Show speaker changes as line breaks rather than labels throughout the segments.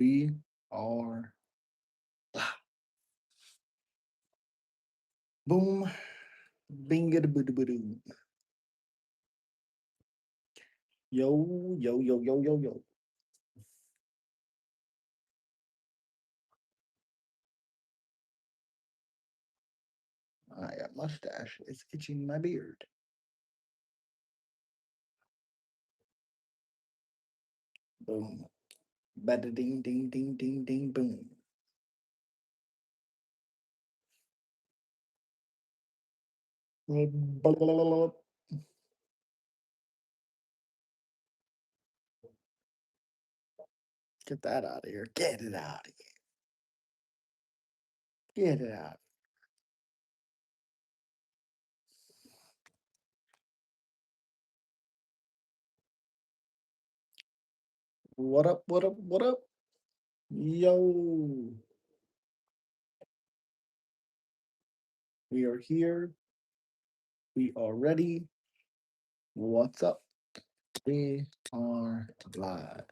We are live. Boom. Binga boo boo. Yo, yo, yo, yo, yo, yo. My mustache is itching my beard. Boom. Bada ding ding ding ding ding boom. Get that out of here. Get it out of here. Get it out. What up? What up? What up? Yo. We are here. We are ready. What's up? We are live.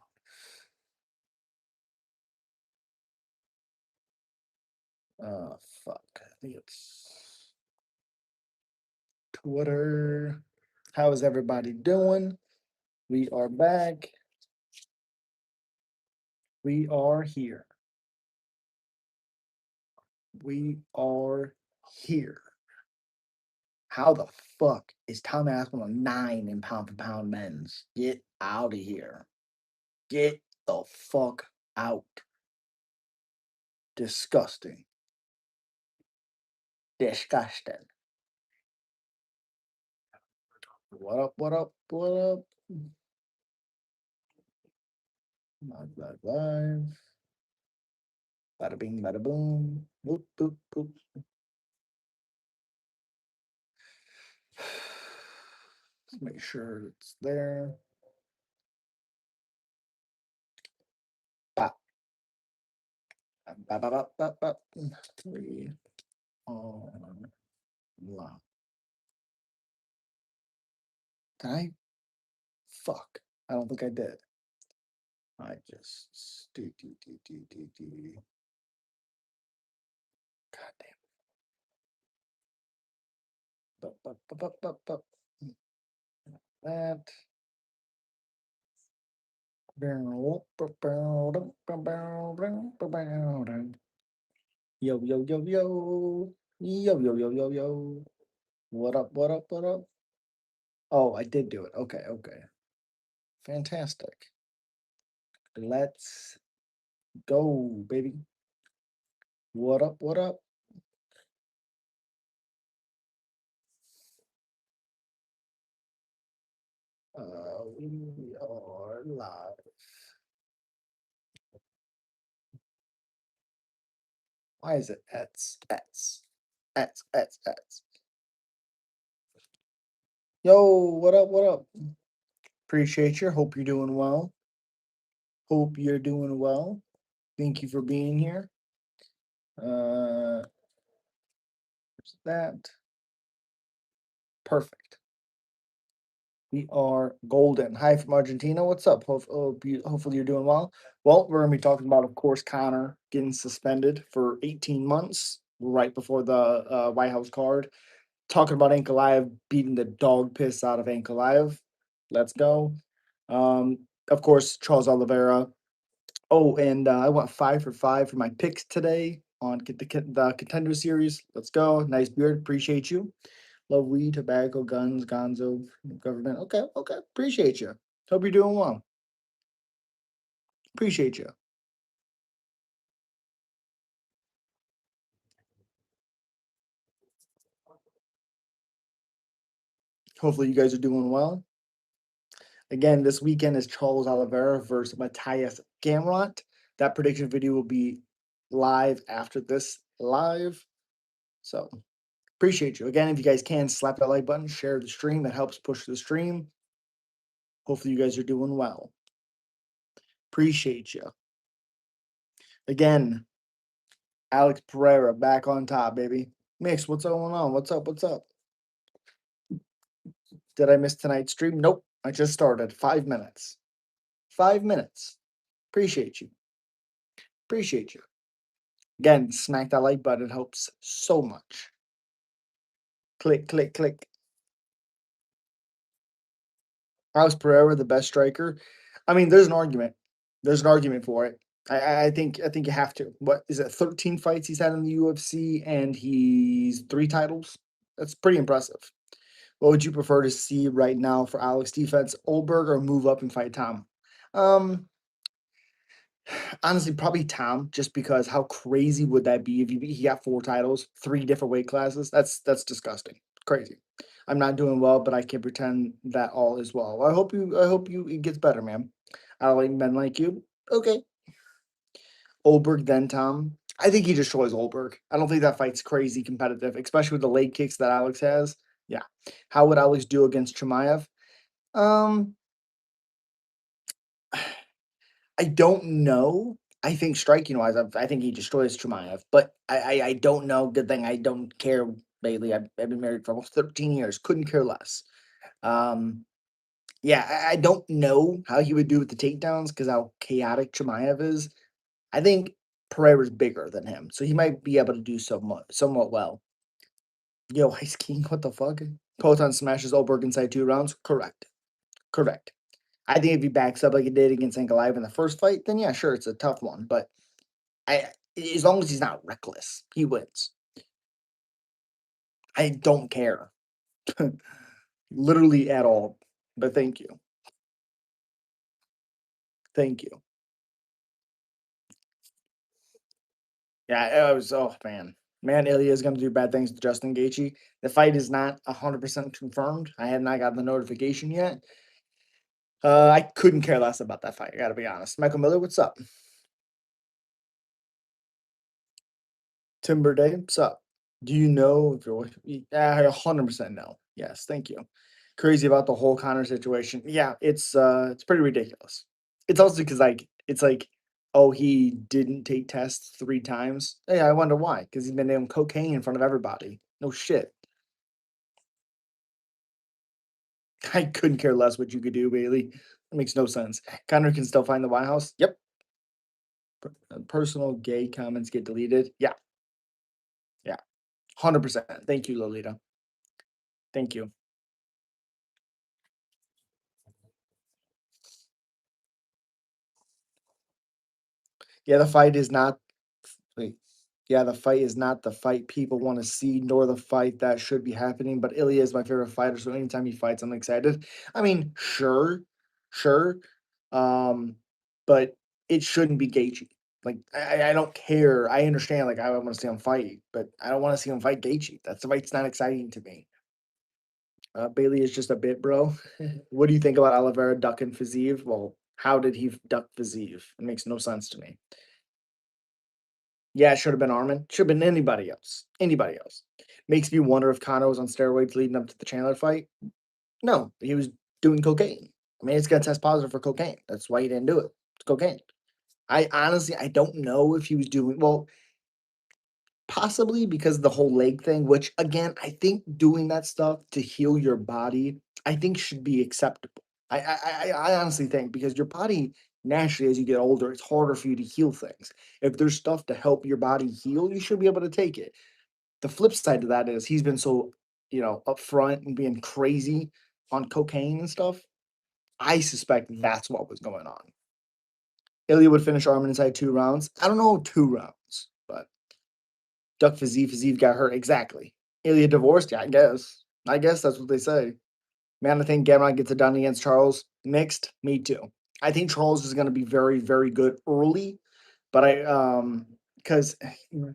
Fuck. I think it's Twitter. How is everybody doing? We are back. We are here. We are here. How the fuck is Tom Aspin a 9 in pound for pound men's? Get out of here. Get the fuck out. Disgusting. Disgusting. What up? What up? What up? Live. Bada bing, bada boom. Boop, boop, boop. Let's make sure it's there. Bop. Bop, bop, bop, bop, bop. We are live. Did I? Fuck. I don't think I did. I just do. God damn. Bup, bup, bup, bup, bup, bup. That. Yo, yo, yo, yo. Yo, yo, yo, yo, yo. What up, what up, what up? Oh, I did do it. Okay, okay. Fantastic. Let's go, baby. What up, what up? We are live. Why is it Ets? Yo, what up, what up? Appreciate you. Hope you're doing well. Hope you're doing well. Thank you for being here. There's that. Perfect. We are golden. Hi from Argentina. What's up? Hopefully you're doing well. Well, we're going to be talking about, of course, Connor getting suspended for 18 months right before the White House card. Talking about Ankalaev beating the dog piss out of Ankalaev. Let's go. Of course, Charles Oliveira. Oh, and I went 5 for 5 for my picks today on the Contender Series. Let's go. Nice beard. Appreciate you. Love weed, tobacco, guns, gonzo, government. Okay, okay. Appreciate you. Hope you're doing well. Appreciate you. Hopefully you guys are doing well. Again, this weekend is Charles Oliveira versus Matthias Gamrot. That prediction video will be live after this live. So appreciate you. Again, if you guys can, slap that like button, share the stream. That helps push the stream. Hopefully you guys are doing well. Appreciate you. Again, Alex Pereira back on top, baby. Mix, what's going on? What's up? What's up? Did I miss tonight's stream? Nope. I just started. 5 minutes. 5 minutes. Appreciate you. Appreciate you. Again, smack that like button. It helps so much. Click, click, click. Alex Pereira, the best striker. I mean, there's an argument. There's an argument for it. I think you have to. What is it? 13 fights he's had in the UFC, and he's 3 titles. That's pretty impressive. What would you prefer to see right now for Alex defense, Olberg, or move up and fight Tom? Um, Honestly, probably Tom, just because how crazy would that be if he got 4 titles, 3 different weight classes? That's disgusting, crazy. I'm not doing well, but I can pretend that all is well. I hope you it gets better, man. I don't like men like you. Okay, Olberg then Tom. I think he destroys Olberg. I don't think that fight's crazy competitive, especially with the leg kicks that Alex has. Yeah, how would Alex do against Chimaev? Um, I don't know. I think striking wise, I think he destroys Chimaev, but I don't know. Good thing I don't care, Bailey. I've been married for almost 13 years. Couldn't care less. Um, yeah, I don't know how he would do with the takedowns because how chaotic Chimaev is. I think Pereira's bigger than him, so he might be able to do somewhat well. Yo, Ice King, what the fuck? Proton smashes Olberg inside 2 rounds. Correct. Correct. I think if he backs up like he did against Ankalaev in the first fight, then yeah, sure, it's a tough one. But I, as long as he's not reckless, he wins. I don't care, literally at all. But thank you, thank you. Yeah, I was. Oh man, Ilya is going to do bad things to Justin Gaethje. The fight is not 100% confirmed. I have not gotten the notification yet. I couldn't care less about that fight. I got to be honest. Michael Miller, what's up? Timber Day, what's up? Do you know if you're? Yeah, 100% no. Yes, thank you. Crazy about the whole Connor situation. Yeah, it's pretty ridiculous. It's also because it's like, oh, he didn't take tests 3 times. Hey, I wonder why? Because he's been doing cocaine in front of everybody. No shit. I couldn't care less what you could do, Bailey. It makes no sense. Connor can still find the White House. Yep. Personal gay comments get deleted. Yeah, yeah, 100%. Thank you, Lolita. Thank you. Yeah, the fight is not. Wait. Yeah, the fight is not the fight people want to see, nor the fight that should be happening. But Ilya is my favorite fighter, so anytime he fights, I'm excited. I mean, sure, sure, um, but it shouldn't be Gaethje. Like, I don't care. I understand. Like, I want to see him fight, but I don't want to see him fight Gaethje. That's the fight's not exciting to me. Bailey is just a bit, bro. What do you think about Oliveira ducking Fiziev? Well, how did he duck Fiziev? It makes no sense to me. Yeah, it should have been Armin. Should have been anybody else. Anybody else. Makes me wonder if Conor was on steroids leading up to the Chandler fight. No, he was doing cocaine. I mean, it's gonna test positive for cocaine. That's why he didn't do it. It's cocaine. I honestly, I don't know if he was doing well. Possibly because of the whole leg thing, which again, I think doing that stuff to heal your body, I think should be acceptable. I honestly think because your body naturally, as you get older, it's harder for you to heal things. If there's stuff to help your body heal, you should be able to take it. The flip side to that is he's been so, upfront and being crazy on cocaine and stuff. I suspect that's what was going on. Ilya would finish Armin inside 2 rounds. I don't know 2 rounds, but Duck Fiziev, Fiziev got hurt. Exactly. Ilya divorced? Yeah, I guess. I guess that's what they say. Man, I think Gamrot gets it done against Charles. Mixed. Me too. I think Charles is going to be very, very good early, but because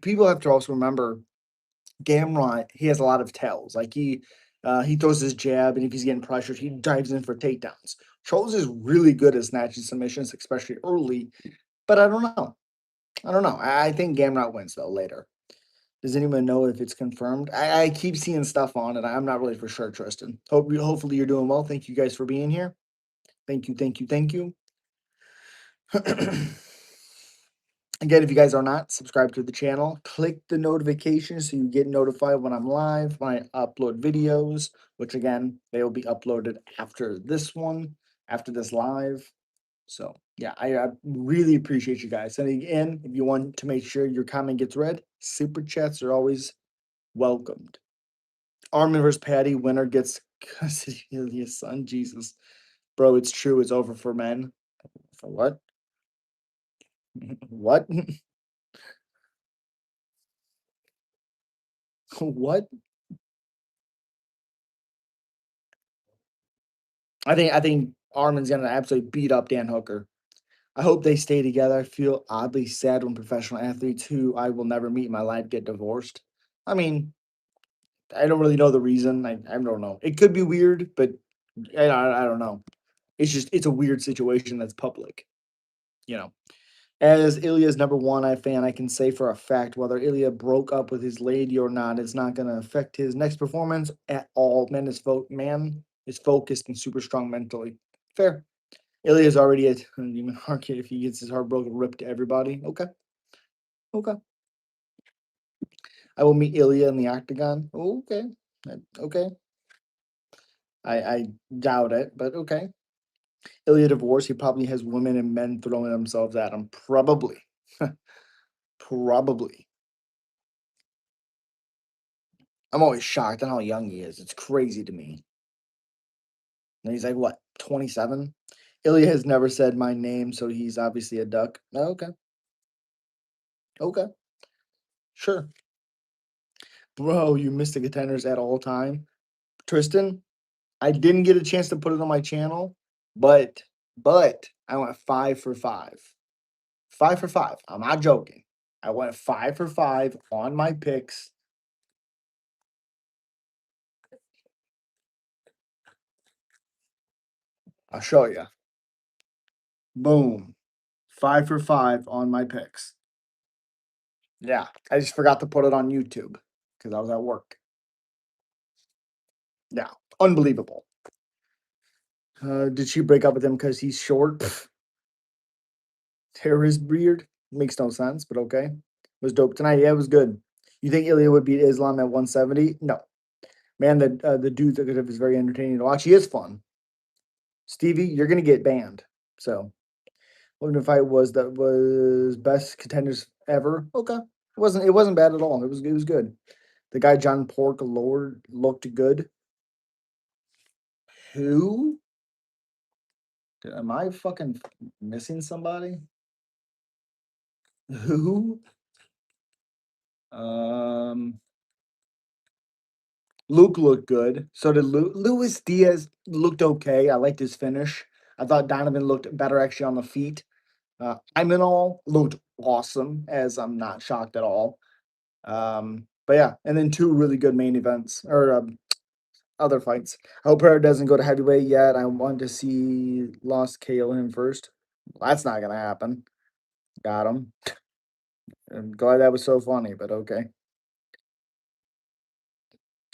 people have to also remember Gamrot, he has a lot of tells. Like he throws his jab, and if he's getting pressured, he dives in for takedowns. Charles is really good at snatching submissions, especially early. But I don't know. I don't know. I think Gamrot wins though later. Does anyone know if it's confirmed? I keep seeing stuff on it. I'm not really for sure, Tristan. Hopefully you're doing well. Thank you guys for being here. Thank you, thank you, thank you. Again, if you guys are not subscribed to the channel, click the notification so you get notified when I'm live, when I upload videos, which again, they will be uploaded after this one, after this live. So Yeah, I really appreciate you guys sending in. If you want to make sure your comment gets read, super chats are always welcomed. Armin versus Patty, winner gets custody of his son. Jesus, bro, it's true. It's over for men. For what? What? What? I think Armin's gonna absolutely beat up Dan Hooker. I hope they stay together. I feel oddly sad when professional athletes who I will never meet in my life get divorced. I mean, I don't really know the reason. I don't know. It could be weird, but I don't know. It's a weird situation that's public, you know. As Ilya's number one I fan, I can say for a fact whether Ilya broke up with his lady or not, it's not going to affect his next performance at all. Man is focused and super strong mentally. Fair. Ilya's already at even arcade if he gets his heart broken, ripped to everybody. Okay, okay. I will meet Ilya in the octagon. Okay, okay. I doubt it, but okay. Ilya divorce. He probably has women and men throwing themselves at him. Probably, probably. I'm always shocked at how young he is. It's crazy to me. And he's like, what, 27? Ilya has never said my name, so he's obviously a duck. Oh, okay. Okay. Sure. Bro, you missed the contenders at all time. Tristan, I didn't get a chance to put it on my channel, but I went 5 for 5. 5 for 5. I'm not joking. I went 5 for 5 on my picks. I'll show you. Boom. 5 for 5 on my picks. Yeah, I just forgot to put it on YouTube because I was at work. Yeah, unbelievable. Did she break up with him because he's short? Pff, hair is weird. Makes no sense, but okay. It was dope tonight. Yeah, it was good. You think Ilya would beat Islam at 170? No. Man, the dude that is very entertaining to watch. He is fun. Stevie, you're gonna get banned. So, what if fight was best contenders ever? Okay, it wasn't bad at all. It was good. The guy John Pork Lord looked good. Who? Am I fucking missing somebody? Who? Um, Luke looked good. So did Luis Diaz looked okay. I liked his finish. I thought Donovan looked better actually on the feet. Imanol looked awesome, as I'm not shocked at all. But yeah, and then two really good main events or other fights. I hope Pereira doesn't go to heavyweight yet. I want to see Lost KO him first. That's not gonna happen. Got him. I'm glad that was so funny, but okay.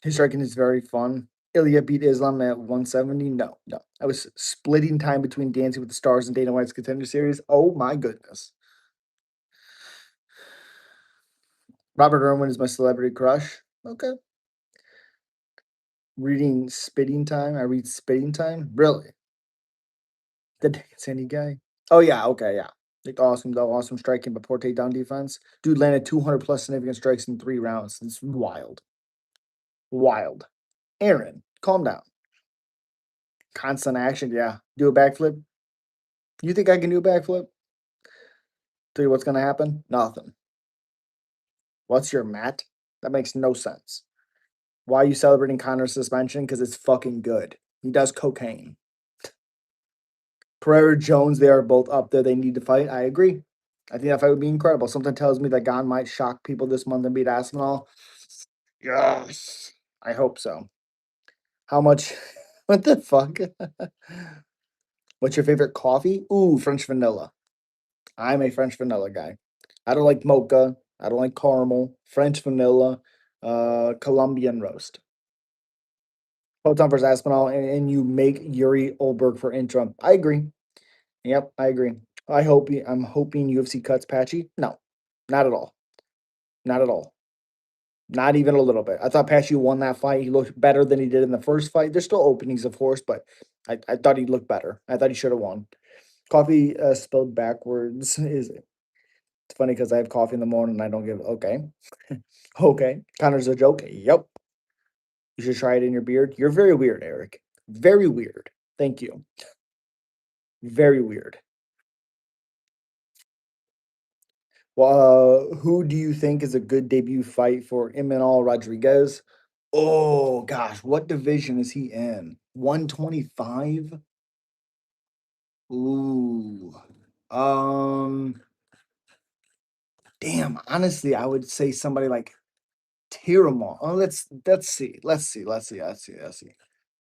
His striking is very fun. Ilya beat Islam at 170. No, no. I was splitting time between Dancing with the Stars and Dana White's Contender Series. Oh my goodness. Robert Irwin is my celebrity crush. Okay. Reading Spitting Time. I read Spitting Time. Really? The Dance Any guy? Oh yeah. Okay. Yeah. Like awesome though. Awesome striking, but poor takedown defense. Dude landed 200 plus significant strikes in 3 rounds. It's wild. Wild. Aaron, calm down. Constant action. Yeah. Do a backflip. You think I can do a backflip? Tell you what's gonna happen? Nothing. What's your mat? That makes no sense. Why are you celebrating Connor's suspension? Because it's fucking good. He does cocaine. Pereira Jones, they are both up there. They need to fight. I agree. I think that fight would be incredible. Something tells me that Gon might shock people this month and beat Aspinall. Yes. I hope so. How much? What the fuck? What's your favorite coffee? Ooh, French vanilla. I'm a French vanilla guy. I don't like mocha. I don't like caramel. French vanilla, Colombian roast. Proton versus Aspinall, and you make Yuri Olberg for interim. I agree. Yep, I agree. I'm hoping UFC cuts Patchy. No, not at all. Not at all. Not even a little bit. I thought Patchy won that fight. He looked better than he did in the first fight. There's still openings, of course, but I thought he looked better. I thought he should have won. Coffee spelled backwards is it's funny because I have coffee in the morning and I don't give okay. Okay. Connor's a joke. Yep. You should try it in your beard. You're very weird, Eric. Very weird. Thank you. Very weird. Well, who do you think is a good debut fight for Imanol Rodriguez? Oh gosh, what division is he in? 125? Ooh. Um, damn, honestly, I would say somebody like Tiramon. Oh, let's see. Let's see.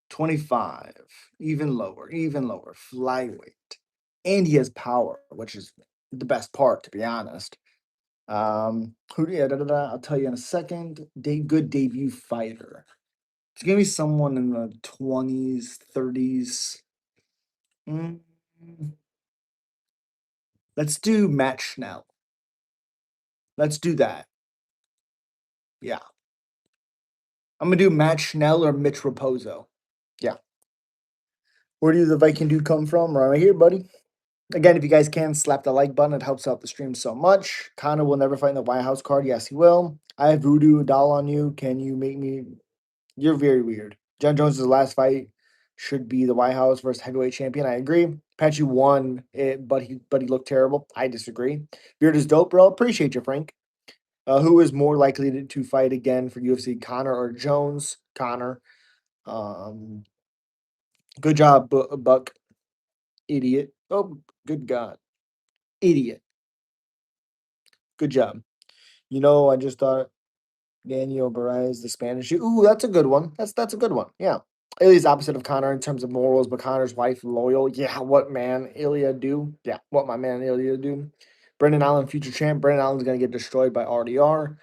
25. Even lower. Flyweight. And he has power, which is the best part, to be honest. Who do you, I'll tell you in a second. Good debut fighter. It's gonna be someone in the 20s, 30s. Mm, let's do Matt Schnell. Let's do that. Yeah. I'm gonna do Matt Schnell or Mitch Raposo. Yeah. Where do the Viking dude come from? Right here, buddy. Again, if you guys can slap the like button, it helps out the stream so much. Connor will never fight in the White House card. Yes, he will. I have voodoo doll on you. Can you make me? You're very weird. John Jones' last fight should be the White House versus heavyweight champion. I agree. Patchy won it, but he looked terrible. I disagree. Beard is dope, bro. Appreciate you, Frank. Who is more likely to fight again for UFC, Connor or Jones? Connor. Um, good job, Buck. Idiot. Oh, good God. Idiot. Good job. I just thought Daniel Barraez, the Spanish. Ooh, that's a good one. That's a good one. Yeah. Ilya's opposite of Connor in terms of morals, but Connor's wife loyal. Yeah, what man Ilya do? Yeah, what my man Ilya do? Brendan Allen, future champ. Brendan Allen's gonna get destroyed by RDR.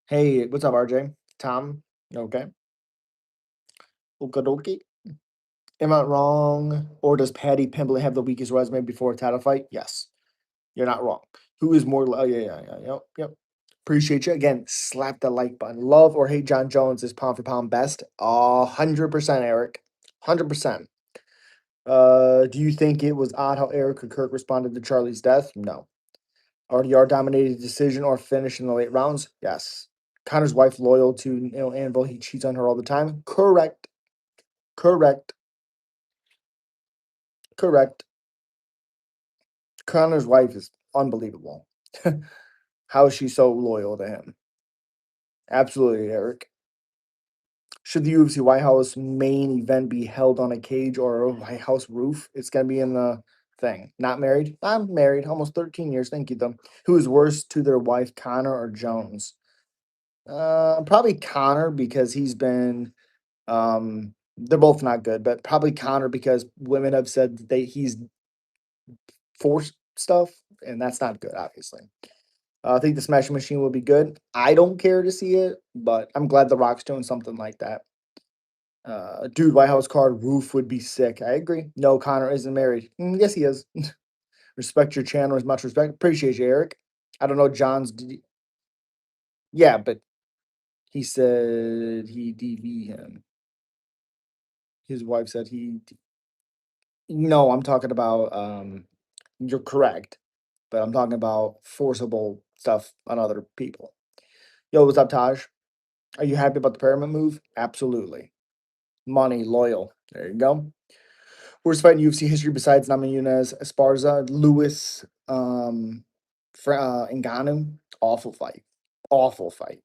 Hey, what's up, RJ? Tom. Okay. Okie Am I wrong? Or does Patty Pimblett have the weakest resume before a title fight? Yes. You're not wrong. Who is more? Oh, yeah. Yep. Appreciate you. Again, slap the like button. Love or hate John Jones is pound for pound best. 100%, Eric. 100%. Do you think it was odd how Eric or Kirk responded to Charlie's death? No. RDR dominated decision or finish in the late rounds? Yes. Connor's wife loyal to Anvil. He cheats on her all the time. Correct. Correct. Correct. Connor's wife is unbelievable. How is she so loyal to him? Absolutely, Eric. Should the UFC White House main event be held on a cage or a White House roof? It's gonna be in the thing. Not married? I'm married, almost 13 years. Thank you, though. Who is worse to their wife, Connor or Jones? Probably Connor because he's been. They're both not good, but probably Connor because women have said that he's forced stuff, and that's not good, obviously. I think the Smashing Machine will be good. I don't care to see it, but I'm glad The Rock's doing something like that. Dude, White House card roof would be sick. I agree. No, Connor isn't married. Yes, he is. Respect your channel as much respect. Appreciate you, Eric. I don't know John's. Yeah, but he said he DV him. His wife said he. No, I'm talking about. You're correct, but I'm talking about forcible stuff on other people. Yo, what's up, Taj? Are you happy about the pyramid move? Absolutely. Money, loyal. There you go. Worst fight in UFC history besides Namajunas, Esparza, Lewis, Ngannou. Awful fight. Awful fight.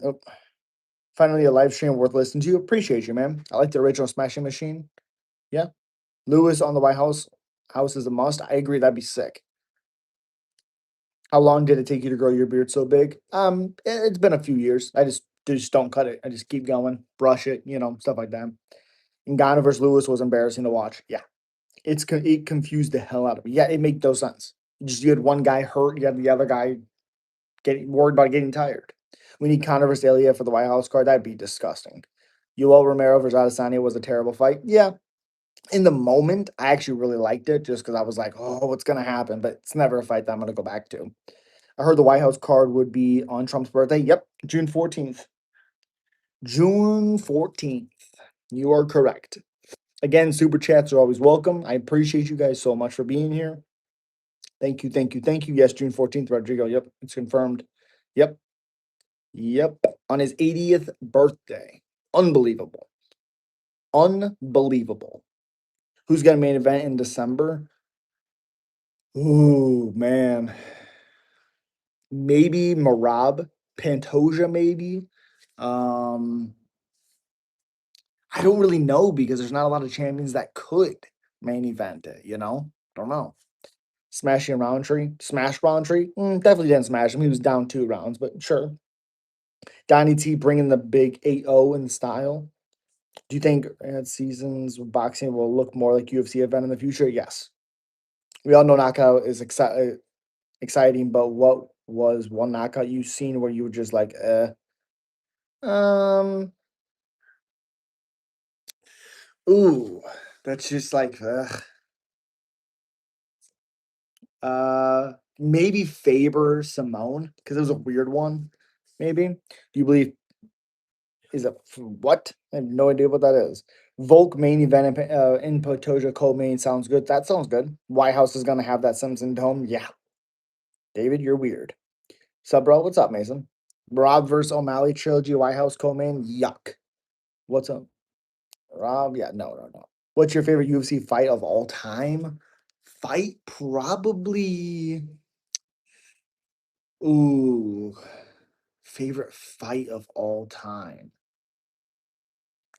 Oh, finally, a live stream worth listening to. Appreciate you, man. I like the original Smashing Machine. Yeah. Lewis on the White House is a must. I agree. That'd be sick. How long did it take you to grow your beard so big? It's been a few years. I just don't cut it. I just keep going, brush it, stuff like that. Ngannou versus Lewis was embarrassing to watch. Yeah. It confused the hell out of me. Yeah, it made no sense. You had one guy hurt, you had the other guy getting worried about getting tired. We need Conor versus Elia for the White House card. That'd be disgusting. Yoel Romero versus Adesanya was a terrible fight. Yeah, in the moment, I actually really liked it just because I was like, oh, what's gonna happen? But it's never a fight that I'm gonna go back to. I heard the White House card would be on Trump's birthday. Yep, June 14th. June 14th. You are correct. Again, super chats are always welcome. I appreciate you guys so much for being here. Thank you, thank you, thank you. Yes, June 14th, Rodrigo. Yep, it's confirmed. Yep, yep. On his 80th birthday. Unbelievable. Unbelievable. Who's got a main event in December? Ooh, man. Maybe Marab, Pantoja, maybe. Um, I don't really know because there's not a lot of champions that could main event it, you know? Don't know. Smashing Roundtree, smash Roundtree. Definitely didn't smash him. He was down 2 rounds, but sure. Donnie T bringing the big 8-0 in style. Do you think seasons of boxing will look more like UFC event in the future? Yes. We all know knockout is exciting, but what was one knockout you've seen where you were just like, um, ooh, that's just like, maybe Faber Simone because it was a weird one. Maybe. Do you believe is it what? I have no idea what that is. Volk main event in Potoja co-main sounds good. That sounds good. White House is gonna have that Simpson Dome. Yeah, David, you're weird. Sup, bro? What's up, Mason? Rob versus O'Malley trilogy White House co-main. Yuck. What's up, Rob? Yeah, no, no, no. What's your favorite UFC fight of all time? Fight probably. Ooh, favorite fight of all time.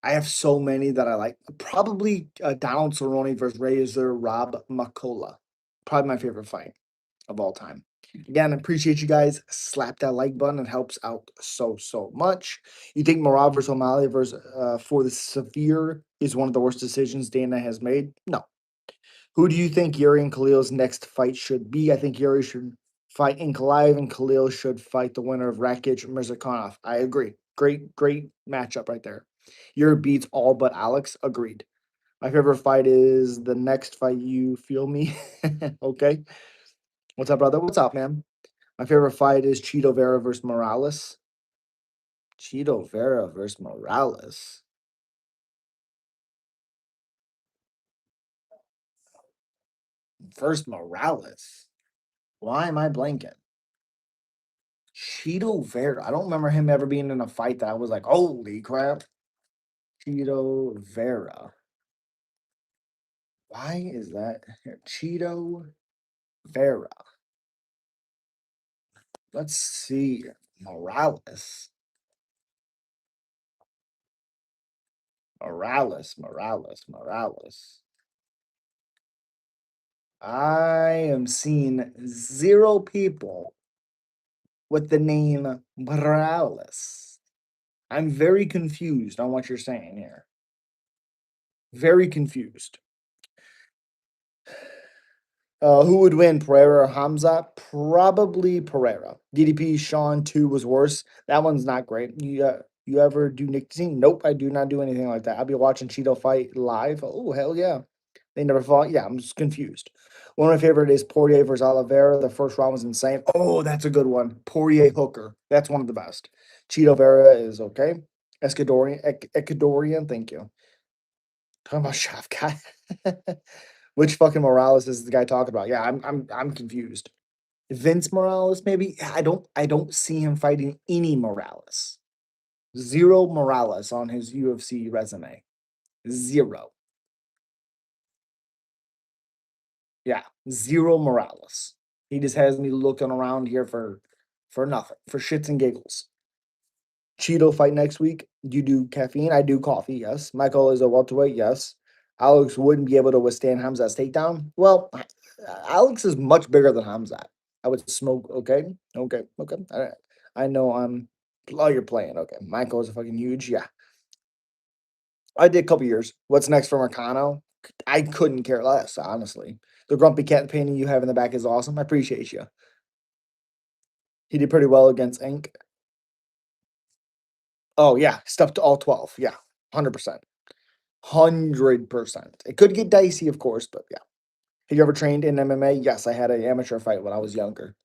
I have so many that I like. Probably Donald Cerrone versus Razor Rob McCullough. Probably my favorite fight of all time. Again, I appreciate you guys. Slap that like button. It helps out so, so much. You think Marab versus O'Malley versus for the Severe is one of the worst decisions Dana has made? No. Who do you think Yuri and Khalil's next fight should be? I think Yuri should fight Ankalaev and Khalil should fight the winner of Rakic Mirzakhanov. I agree. Great, great matchup right there. Yuri beats all but Alex. Agreed. My favorite fight is the next fight. You feel me? Okay. What's up, brother? What's up, man? My favorite fight is Cheeto Vera versus Morales. Cheeto Vera versus Morales. First Morales. Why am I blanking? Cheeto Vera. I don't remember him ever being in a fight that I was like, holy crap. Cheeto Vera. Why is that here? Cheeto Vera. Let's see. Morales. Morales. I am seeing zero people with the name Morales. I'm very confused on what you're saying here. Very confused. Who would win, Pereira or Hamza? Probably Pereira. DDP Sean 2 was worse. That one's not great. You ever do nicotine? Nope, I do not do anything like that. I'll be watching Cheeto fight live. Oh, hell yeah. They never fought. Yeah, I'm just confused. One of my favorite is Poirier versus Oliveira. The first round was insane. Oh, that's a good one. Poirier Hooker. That's one of the best. Cheeto Vera is okay. Ecuadorian, thank you. Talking about Shafkat. Which fucking Morales is the guy talking about? Yeah, I'm confused. Vince Morales, maybe? Yeah, I don't see him fighting any Morales. Zero Morales on his UFC resume. Zero. Yeah, zero Morales. He just has me looking around here for nothing, for shits and giggles. Cheeto fight next week. You do caffeine. I do coffee. Yes. Michael is a welterweight. Yes. Alex wouldn't be able to withstand Hamza's takedown. Well, Alex is much bigger than Hamza. I would smoke. Okay. Okay. Okay. I know I'm. Oh, you're playing. Okay. Michael is fucking huge. Yeah. I did a couple years. What's next for Marcano? I couldn't care less, honestly. The grumpy cat painting you have in the back is awesome. I appreciate you. He did pretty well against Ink. Oh, yeah. Stuffed all 12. Yeah. 100%. 100%. It could get dicey, of course, but yeah. Have you ever trained in MMA? Yes, I had an amateur fight when I was younger.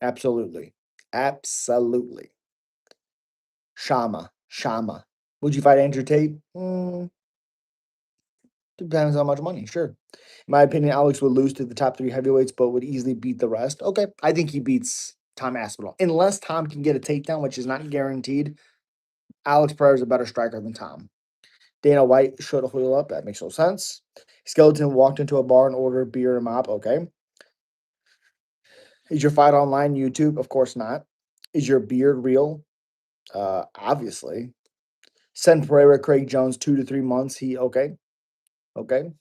Absolutely. Absolutely. Shama. Would you fight Andrew Tate? Depends how much money, sure. In my opinion, Alex would lose to the top three heavyweights, but would easily beat the rest. Okay, I think he beats Tom Aspinall. Unless Tom can get a takedown, which is not guaranteed, Alex Pereira is a better striker than Tom. Dana White should wheel up. That makes no sense. Skeleton walked into a bar and ordered beer and mop. Okay. Is your fight online YouTube? Of course not. Is your beard real? Obviously. Send Pereira Craig Jones 2 to 3 months. He okay. Okay.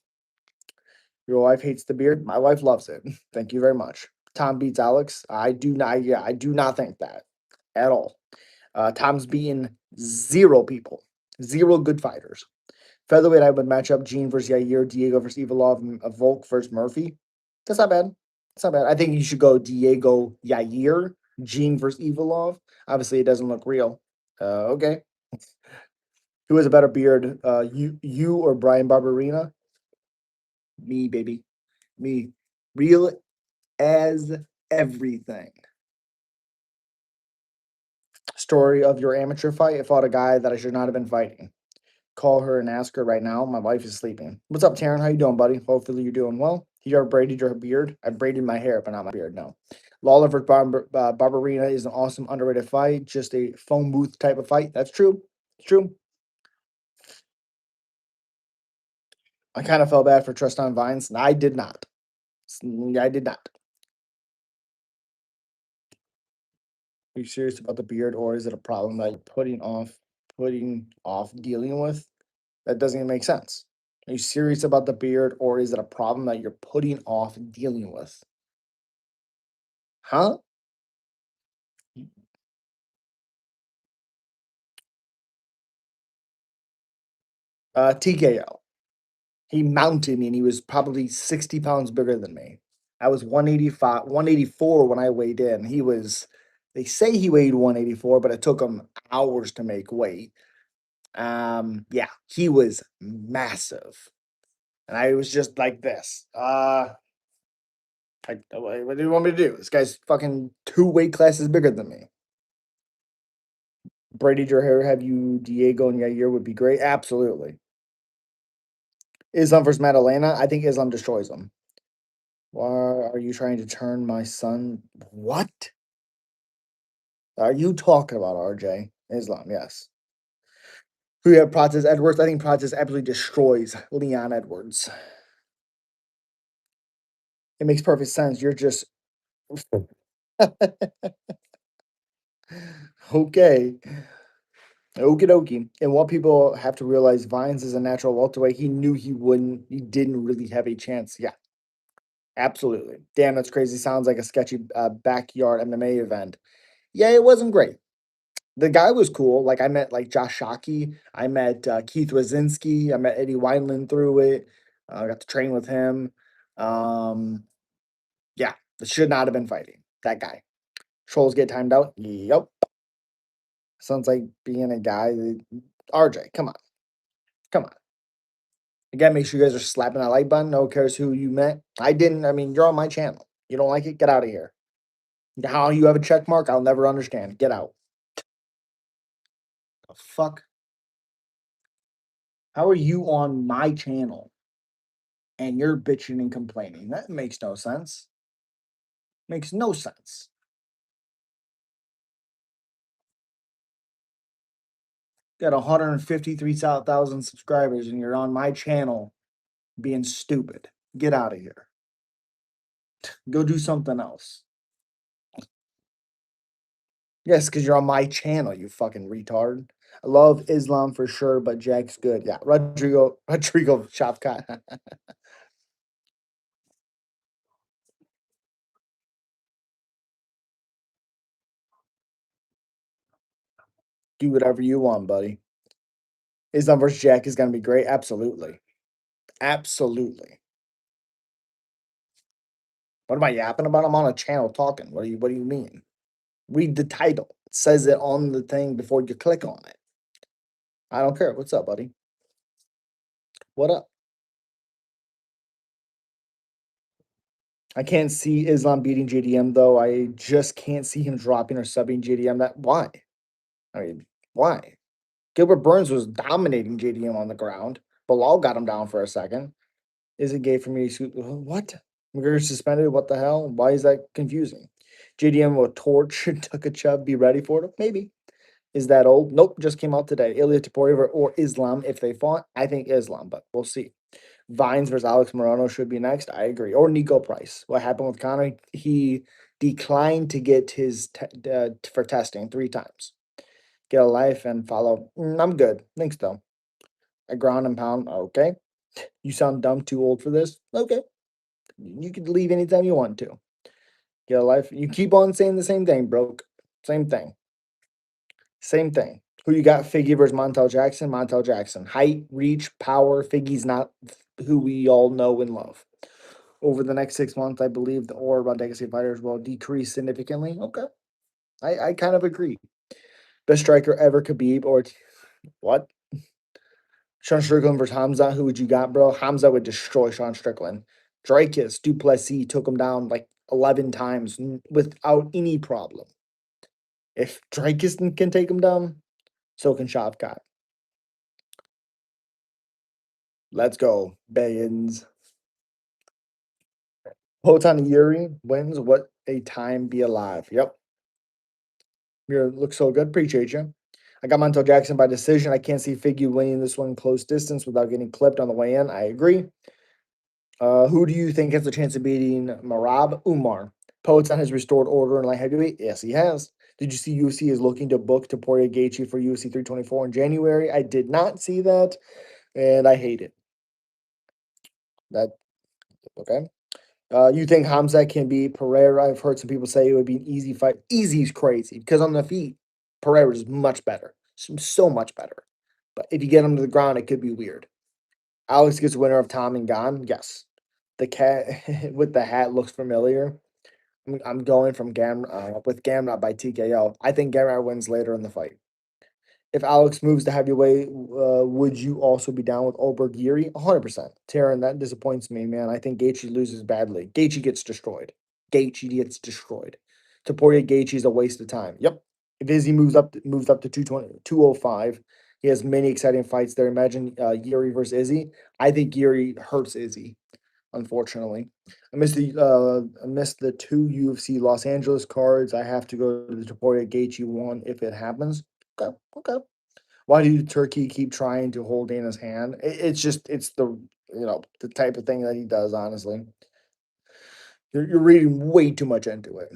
Your wife hates the beard. My wife loves it. Thank you very much. Tom beats Alex. I do not. Yeah, I do not think that at all. Tom's beaten zero people, zero good fighters. Featherweight, I would match up Gene versus Yair, Diego versus Ivalov, and Volk versus Murphy. That's not bad. That's not bad. I think you should go Diego Yair, Gene versus Ivalov. Obviously, it doesn't look real. Okay. Who has a better beard, you or Brian Barberina? Me, baby. Me. Real as everything. Story of your amateur fight. I fought a guy that I should not have been fighting. Call her and ask her right now. My wife is sleeping. What's up, Taryn? How you doing, buddy? Hopefully you're doing well. You ever braided your beard? I braided my hair, but not my beard. No. Lawler versus Barberina is an awesome underrated fight. Just a phone booth type of fight. That's true. It's true. I kind of felt bad for Tristan Vines. I did not. I did not. Are you serious about the beard, or is it a problem that you're putting off dealing with? That doesn't even make sense. Are you serious about the beard, or is it a problem that you're putting off dealing with? Huh? TKO. He mounted me and he was probably 60 pounds bigger than me. I was 185, 184 when I weighed in. They say he weighed 184, but it took him hours to make weight. Yeah, he was massive. And I was just like this. What do you want me to do? This guy's fucking 2 weight classes bigger than me. Braided your hair, have you Diego and Yair would be great. Absolutely. Islam versus Madalena. I think Islam destroys him. Why are you trying to turn my son? What are you talking about, RJ? Islam, yes. Who you have Protest Edwards? I think Protest absolutely destroys Leon Edwards. It makes perfect sense. You're just okay. Okie dokie. And what people have to realize, Vines is a natural welterweight. He knew he didn't really have a chance. Yeah, absolutely. Damn, that's crazy. Sounds like a sketchy backyard MMA event. Yeah, it wasn't great. The guy was cool. Like I met like Josh Shockey. I met Keith Wazinski. I met Eddie Wineland through it. I got to train with him. Yeah, should not have been fighting that guy. Trolls get timed out. Yep. Sounds like being a guy. RJ, come on, come on. Again, make sure you guys are slapping that like button. No cares who you met. I didn't. I mean, you're on my channel. You don't like it? Get out of here. How you have a check mark? I'll never understand. Get out. The fuck? How are you on my channel and you're bitching and complaining? That makes no sense. Makes no sense. Got 153,000 subscribers and you're on my channel being stupid. Get out of here. Go do something else. Yes, because you're on my channel, you fucking retard. I love Islam for sure, but Jack's good. Yeah, Rodrigo Shafkat. Do whatever you want, buddy. Islam versus Jack is gonna be great. Absolutely. Absolutely. What am I yapping about? I'm on a channel talking. What do you mean? Read the title. It says it on the thing before you click on it. I don't care. What's up, buddy? What up? I can't see Islam beating JDM though. I just can't see him dropping or subbing JDM. That why? I mean, why? Gilbert Burns was dominating JDM on the ground. Bilal got him down for a second. Is it gay for me to what? McGregor suspended? What the hell? Why is that confusing? JDM will torch Tukhachub. Be ready for it? Maybe. Is that old? Nope, just came out today. Ilya Taporia or Islam if they fought. I think Islam, but we'll see. Vines versus Alex Morano should be next. I agree. Or Nico Price. What happened with Connor? He declined to get his for testing 3 times. Get a life and follow. I'm good. Thanks though. I ground and pound. Okay. You sound dumb. Too old for this. Okay. You could leave anytime you want to. Get a life. You keep on saying the same thing, broke. Same thing. Same thing. Who you got? Figgy versus Montel Jackson. Montel Jackson. Height, reach, power. Figgy's not who we all know and love. Over the next 6 months, I believe the aura about legacy fighters will decrease significantly. Okay. I kind of agree. Best striker ever, Khabib or what? Sean Strickland versus Hamza. Who would you got, bro? Hamza would destroy Sean Strickland. Dreykus, Duplessis took him down like 11 times without any problem. If Dreykus can take him down, so can Shavkat. Let's go, Bayans. Hotan Yuri wins. What a time be alive. Yep. You look so good. Appreciate you. I got Montel Jackson by decision. I can't see Figgy winning this one close distance without getting clipped on the way in. I agree. Who do you think has a chance of beating Marab? Umar. Poetan has restored order in light heavyweight. Yes, he has. Did you see UFC is looking to book Topuria Gaethje for UFC 324 in January? I did not see that, and I hate it. That okay. You think Hamza can beat Pereira? I've heard some people say it would be an easy fight. Easy is crazy because on the feet, Pereira is much better, so much better. But if you get him to the ground, it could be weird. Alex gets winner of Tom and Gone. Yes, the cat with the hat looks familiar. I'm going from with Gamrot by TKO. I think Gamrot wins later in the fight. If Alex moves to heavyweight, would you also be down with Oberg Yuri? 100%. Taryn, that disappoints me, man. I think Gaethje loses badly. Gaethje gets destroyed. Gaethje gets destroyed. Topuria Gaethje is a waste of time. Yep. If Izzy moves up to 220, 205, he has many exciting fights there. Imagine Yuri versus Izzy. I think Yuri hurts Izzy, unfortunately. I missed the 2 UFC Los Angeles cards. I have to go to the Topuria Gaethje one if it happens. Okay, okay. Why do Turkey keep trying to hold Dana's hand? It's just the type of thing that he does. Honestly, you're reading way too much into it.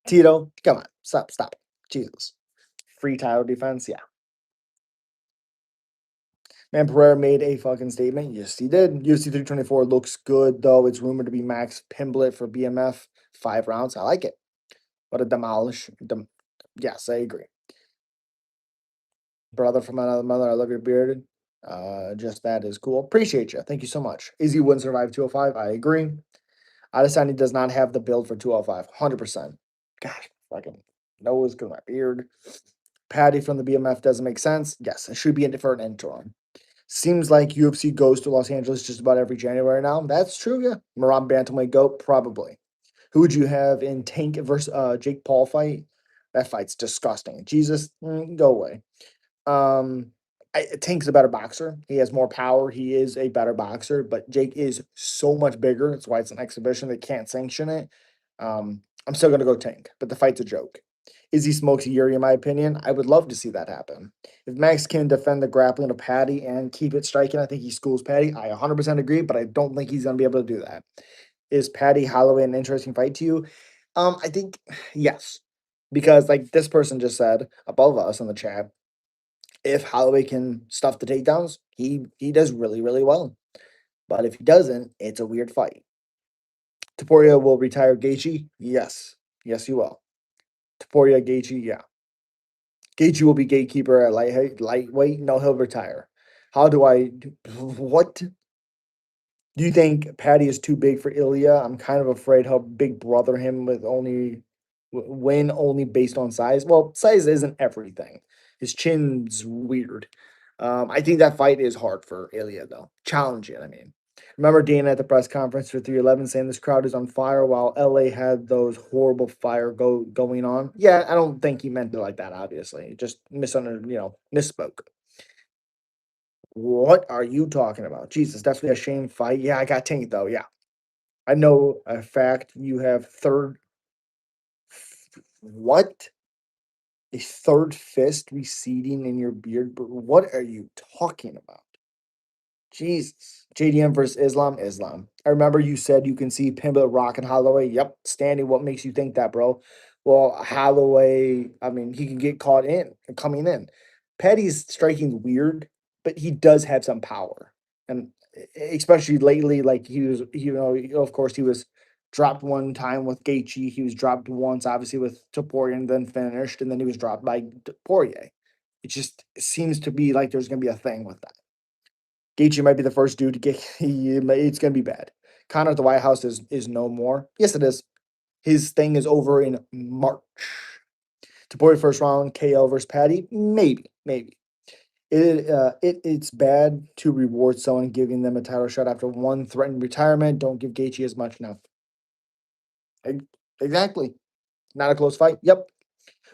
Tito, come on, stop, Jesus. Free title defense, yeah. Man, Pereira made a fucking statement. Yes, he did. UFC 324 looks good though. It's rumored to be Max Pimblett for BMF 5 rounds. I like it. But a demolish. Yes, I agree. Brother from another mother, I love your beard. Just that is cool. Appreciate you. Thank you so much. Izzy wouldn't survive 205. I agree. Adesanya does not have the build for 205. 100%. Gosh, fucking nose because of my beard. Patty from the BMF doesn't make sense. Yes, it should be a different interim. Seems like UFC goes to Los Angeles just about every January now. That's true, yeah. Maram Bantamweight GOAT, probably. Who would you have in Tank versus Jake Paul fight? That fight's disgusting. Jesus, go away. Tank's a better boxer. He has more power. He is a better boxer, but Jake is so much bigger. That's why it's an exhibition. They can't sanction it. I'm still gonna go Tank, but the fight's a joke. Izzy smokes Yuri, in my opinion. I would love to see that happen. If Max can defend the grappling of Patty and keep it striking, I think he schools Patty. I 100% agree, but I don't think he's gonna be able to do that. Is Patty Holloway an interesting fight to you? I think yes, because like this person just said above us in the chat, if Holloway can stuff the takedowns, he does really, really well. But if he doesn't, it's a weird fight. Taporia will retire Gaethje. Yes. Yes, he will. Taporia Gaethje, yeah. Gaethje will be gatekeeper at lightweight. No, he'll retire. How do I what? Do you think Patty is too big for Ilya? I'm kind of afraid he'll big brother him with win only based on size. Well, size isn't everything. His chin's weird. I think that fight is hard for Ilya though. Challenging, I mean. Remember Dana at the press conference for 311 saying this crowd is on fire while LA had those horrible fire going on? Yeah, I don't think he meant it like that, obviously. Just misspoke. What are you talking about? Jesus, that's a shame fight. Yeah, I got tanked though. Yeah. I know a fact you have third what? A third fist receding in your beard? But what are you talking about? Jesus. JDM versus Islam, Islam. I remember you said you can see Pimba, Rock, and Holloway. Yep. Standing, what makes you think that, bro? Well, Holloway, I mean, he can get caught in coming in. Petty's striking weird, but he does have some power. And especially lately, like he was, of course, he was dropped one time with Gaethje. He was dropped once, obviously, with Topuria, then finished, and then he was dropped by Poirier. It just seems to be like there's going to be a thing with that. Gaethje might be the first dude to get. It's gonna be bad. Connor at the White House is no more. Yes, it is. His thing is over in March. Topuria first round KO versus Patty. Maybe. It's bad to reward someone giving them a title shot after one threatened retirement. Don't give Gaethje as much now. Exactly. Not a close fight. Yep.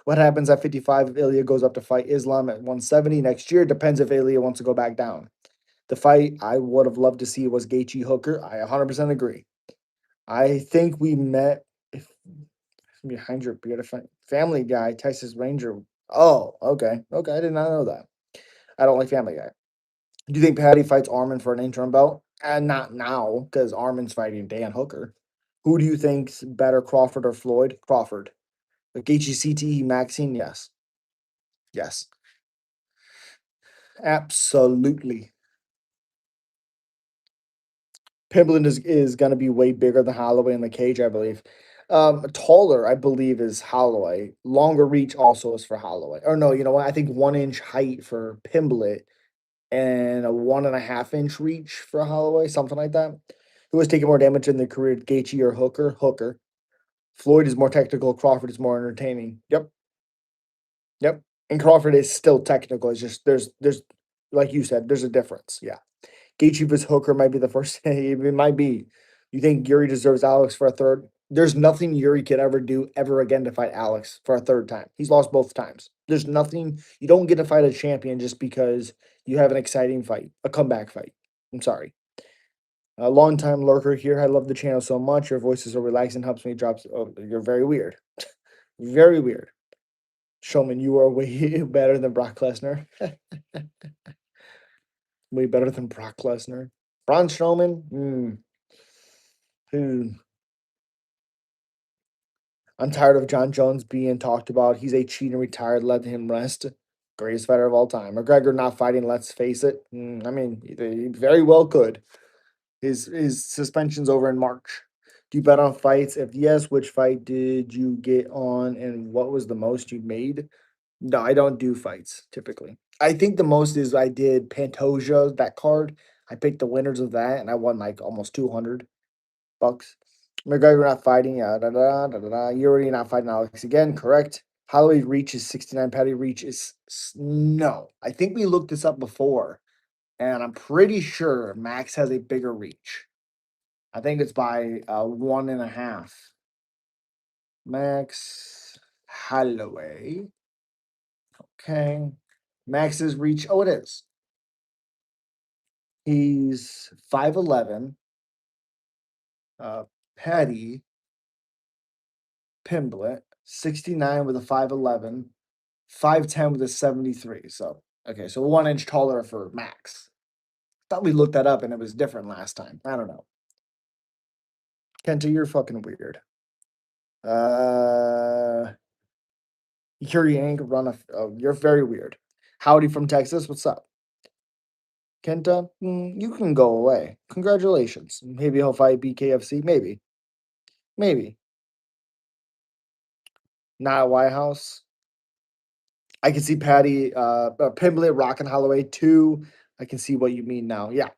What happens at 55 if Ilya goes up to fight Islam at 170 next year? Depends if Ilya wants to go back down. The fight I would have loved to see was Gaethje Hooker. I 100% agree. I think we met if behind your beautiful Family Guy, Texas Ranger. Oh, okay. I did not know that. I don't like Family Guy. Do you think Patty fights Armin for an interim belt? And not now, because Armin's fighting Dan Hooker. Who do you think's better, Crawford or Floyd? Crawford. The Gaethje CTE Maxine, yes, absolutely. Pimblin is going to be way bigger than Holloway in the cage, I believe. Taller, I believe, is Holloway. Longer reach also is for Holloway. Or no, you know what? I think 1 inch height for Pimblet and a 1.5 inch reach for Holloway, something like that. Who has taken more damage in their career, Gaethje or Hooker? Hooker. Floyd is more technical. Crawford is more entertaining. Yep. And Crawford is still technical. It's just there's like you said, there's a difference. Yeah. Gaethje vs. Hooker might be the first. It might be. You think Yuri deserves Alex for a third? There's nothing Yuri could ever do ever again to fight Alex for a third time. He's lost both times. There's nothing. You don't get to fight a champion just because you have an exciting fight, a comeback fight. I'm sorry. A long time lurker here. I love the channel so much. Your voice is so relaxing, helps me drop. Oh, you're very weird. Very weird. Showman, you are way better than Brock Lesnar. Way better than Brock Lesnar. Braun Strowman, who I'm tired of John Jones being talked about. He's a cheat and retired. Let him rest. Greatest fighter of all time. McGregor not fighting. Let's face it. I mean, he very well could. His suspension's over in March. Do you bet on fights? If yes, which fight did you get on, and what was the most you made? No, I don't do fights typically. I think the most is I did Pantoja, that card. I picked the winners of that, and I won like almost 200 bucks. McGregor not fighting. Yeah, You're already not fighting Alex again. Correct. Holloway reach is 69. Patty reach is no. I think we looked this up before, and I'm pretty sure Max has a bigger reach. I think it's by 1.5. Max Holloway. Okay. Max's reach. Oh, it is. He's 5'11. Uh, Patty Pimblet, 69 with a 5'11, 5'10 with a 73. So, okay, so 1 inch taller for Max. Thought we looked that up and it was different last time. I don't know. Kenta, you're fucking weird. Uh, Yuri ain't run a. Oh, you're very weird. Howdy from Texas. What's up? Kenta, you can go away. Congratulations. Maybe he'll fight BKFC. Maybe. Not at White House. I can see Patty, Pimblett, Rock and Holloway too. I can see what you mean now. Yeah.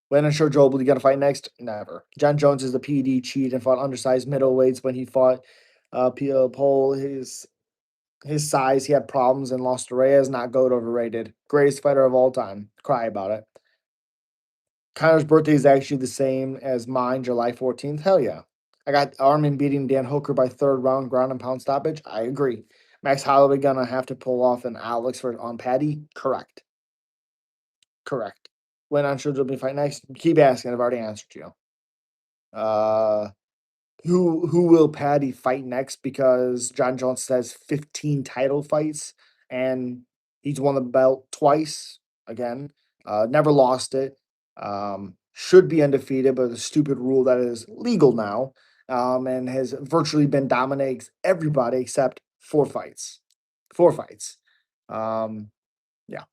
When I'm sure Joe will be gonna fight next? Never. John Jones is the PD cheat and fought undersized middleweights when he fought Pole. His size, he had problems and lost to Reyes. Not goat overrated. Greatest fighter of all time. Cry about it. Connor's birthday is actually the same as mine, July 14th. Hell yeah. I got Armin beating Dan Hooker by third round ground and pound stoppage. I agree. Max Holloway gonna have to pull off an Alex for on Patty. Correct. Correct. When on should be fight next? Keep asking. I've already answered you. Uh, who will Patty fight next? Because John Jones says 15 title fights, and he's won the belt twice. Again, never lost it. Should be undefeated, but the stupid rule that is legal now, and has virtually been dominating everybody except 4 fights. 4 fights. Um, yeah.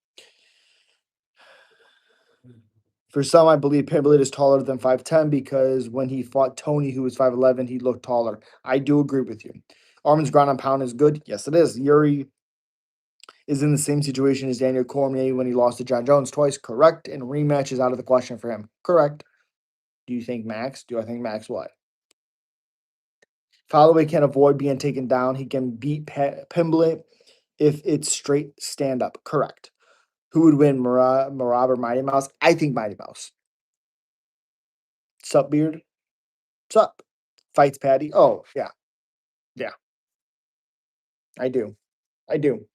For some, I believe Pimblett is taller than 5'10" because when he fought Tony, who was 5'11", he looked taller. I do agree with you. Armin's ground and pound is good. Yes, it is. Yuri is in the same situation as Daniel Cormier when he lost to John Jones twice. Correct. And rematch is out of the question for him. Correct. Do you think Max? Do I think Max what? If Holloway can avoid being taken down, he can beat Pimblett if it's straight stand up. Correct. Who would win, Marab or Mighty Mouse? I think Mighty Mouse. Sup, Beard? Sup? Fights Patty? Oh, yeah. Yeah, I do. I do.